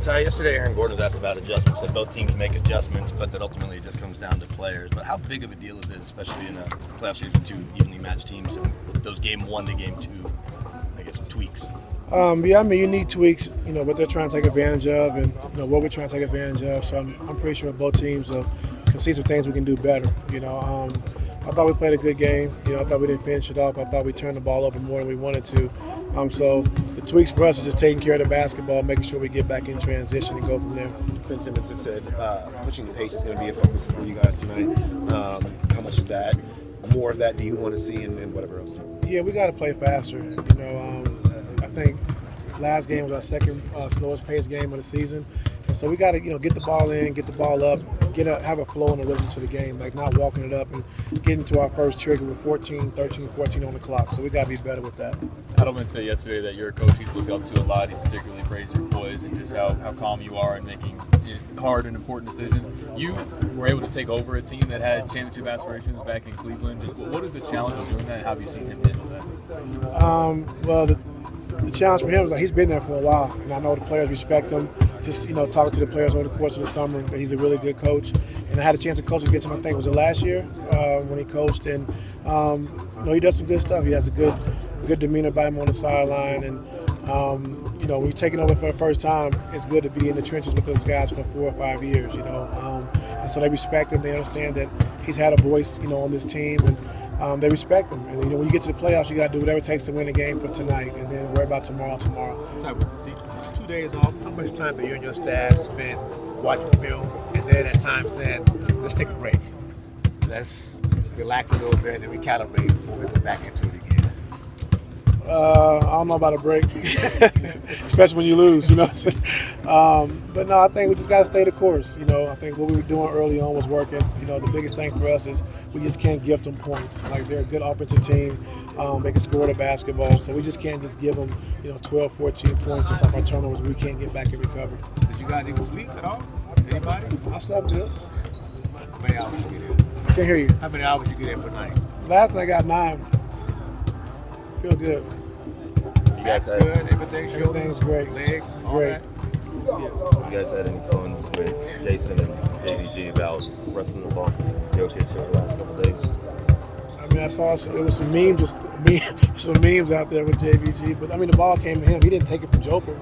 So yesterday Aaron Gordon was asked about adjustments, said both teams make adjustments, but that ultimately it just comes down to players. But how big of a deal is it, especially in a playoff series with two evenly matched teams, and those game 1 to game 2, I guess, tweaks? You need tweaks, what they're trying to take advantage of and, what we're trying to take advantage of. So I'm pretty sure both teams can see some things we can do better. I thought we played a good game. I thought we didn't finish it off. I thought we turned the ball over more than we wanted to. So the tweaks for us is just taking care of the basketball, making sure we get back in transition and go from there. Ben Simmons has said pushing the pace is going to be a focus for you guys tonight. How much is that? More of that do you want to see and whatever else? Yeah, we got to play faster. I think last game was our second slowest paced game of the season. And so we got to, get the ball in, get the ball up, have a flow and a rhythm to the game, like not walking it up and getting to our first trigger with 14 on the clock. So we got to be better with that. Edelman said yesterday that you're a coach he's looked up to a lot. He particularly praised your boys and just how calm you are in making hard and important decisions. You were able to take over a team that had championship aspirations back in Cleveland. Just what is the challenge of doing that? How have you seen him handle that? The challenge for him is he's been there for a while, and I know the players respect him. Just talking to the players over the course of the summer, he's a really good coach. And I had a chance to coach against him. I think was it last year when he coached, and he does some good stuff. He has a good demeanor by him on the sideline, and when you're taking over for the first time, it's good to be in the trenches with those guys for 4 or 5 years. And so they respect him. They understand that he's had a voice, on this team, and they respect him. And when you get to the playoffs, you got to do whatever it takes to win a game for tonight, and then worry about tomorrow. 2 days off, how much time do you and your staff spend watching film and then at times saying, let's take a break, let's relax a little bit and recalibrate before we go back into it again? I don't know about a break, especially when you lose, But no, I think we just got to stay the course. I think what we were doing early on was working. The biggest thing for us is we just can't gift them points. Like, they're a good offensive team. They can score the basketball. So we just can't just give them, 12, 14 points just off our turnovers. We can't get back and recover. Did you guys even sleep at all? Anybody? I slept good. How many hours did you get in? I can't hear you. How many hours did you get in per night? Last night I got 9. Feel good. You guys had, Good, Everything's great. Legs, all Great. that? you guys had any fun with Jason and JVG about wrestling the ball from Jokic over the last couple of days? I saw it was some memes out there with JVG, but the ball came to him. He didn't take it from Joker.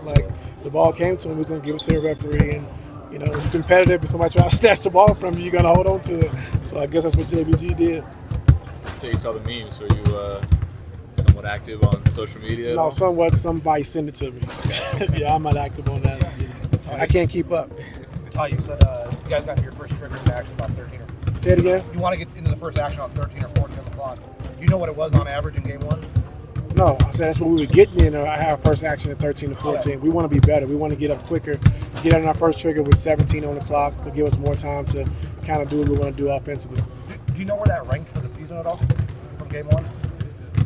The ball came to him, he was going to give it to the referee, and when you're competitive, if somebody tries to snatch the ball from you, you're going to hold on to it. So I guess that's what JVG did. So you saw the memes. Were you somewhat active on social media? No, somebody sent it to me. Yeah, I'm not active on that. I can't keep up. Ty, you said you guys got to your first trigger into action about 13 or Say it again? You want to get into the first action on 13 or 14 on the clock. Do you know what it was on average in game 1? No, I said that's what we were getting in our first action at 13 to 14. Yeah. We want to be better. We want to get up quicker, get on our first trigger with 17 on the clock. It'll give us more time to kind of do what we want to do offensively. Do you know where that ranked for the season at all from game 1?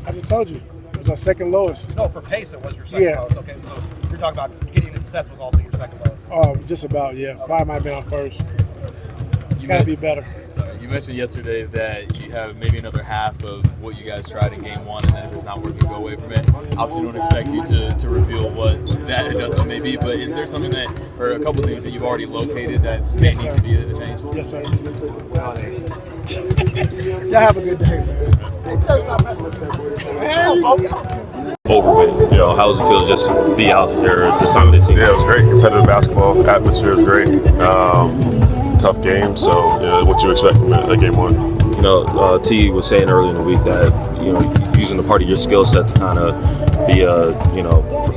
I just told you. It was our second lowest. No, for pace it was your second lowest. Okay, so you're talking about getting into sets was also your second lowest. Oh, just about, yeah. Probably might have been our first. You got to be better. Sorry, you mentioned yesterday that you have maybe another half of what you guys tried in game 1, and then if it's not working, go away from it. Obviously, don't expect you to reveal what that adjustment may be, but is there something or a couple things that you've already located that may need to be the change? Yes, sir. Y'all have a good day, man. Over with. How does it feel to just be out there this time of the season? Yeah, it was great. Competitive basketball. Atmosphere is great. Tough game. So, what you expect from it, game 1? T was saying earlier in the week that, using the part of your skill set to kind of be,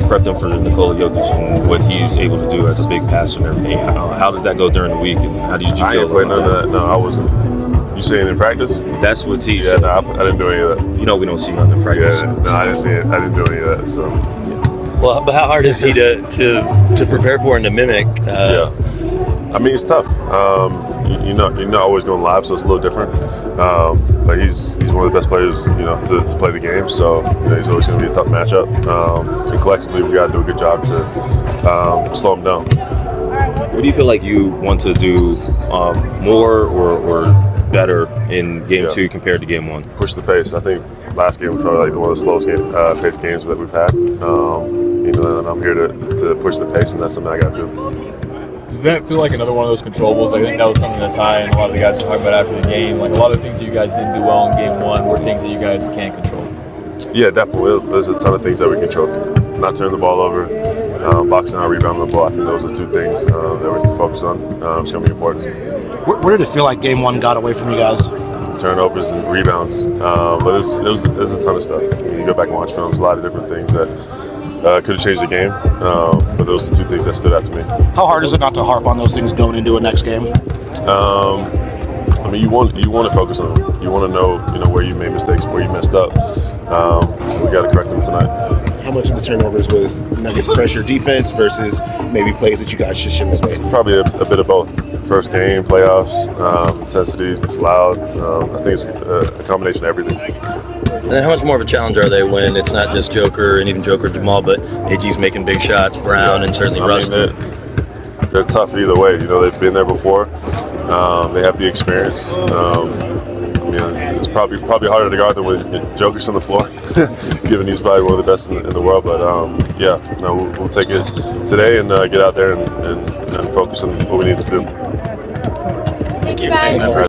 prep them for Nikola Jokic and what he's able to do as a big passer and everything. How did that go during the week, and how did you feel? I didn't play none of that. No, I wasn't. You saying in practice? That's what T said. Yeah, no, I didn't do any of that. We don't see nothing in practice. Yeah, no, I didn't see it. I didn't do any of that. So. Well, but how hard is he to prepare for and to mimic? Yeah. It's tough. You're not always going live, so it's a little different. But he's one of the best players, to play the game. So he's always going to be a tough matchup. And collectively, we got to do a good job to slow him down. What do you feel like you want to do more or better in game 2 compared to game 1? Push the pace. I think last game was probably one of the slowest paced games that we've had. and I'm here to push the pace, and that's something I got to do. Does that feel like another one of those controllables? I think that was something that Ty and a lot of the guys were talking about after the game. Like a lot of the things that you guys didn't do well in game one were things that you guys can't control. Yeah, definitely. There's a ton of things that we control. Not turning the ball over, boxing out, rebounding the ball. I think those are two things that we're to focus on. It's going to be important. Where did it feel like game one got away from you guys? Turnovers and rebounds. But there's a ton of stuff. You go back and watch films, a lot of different things that could have changed the game. But those are two things that stood out to me. How hard is it not to harp on those things going into a next game? I mean, you want to focus on them. You want to know where you made mistakes, where you messed up. We got to correct them tonight. How much of the turnovers was Nuggets pressure defense versus maybe plays that you guys just shouldn't have made? Probably a bit of both. First game, playoffs, intensity, it's loud. I think it's a combination of everything. And then how much more of a challenge are they when it's not just Joker and even Joker Jamal, but AG's making big shots, Brown, and certainly Russ? They're tough either way. They've been there before. They have the experience. It's probably harder to guard than when Joker's on the floor, given he's probably one of the best in the world. But we'll take it today and get out there and focus on what we need to do. Thank you, guys.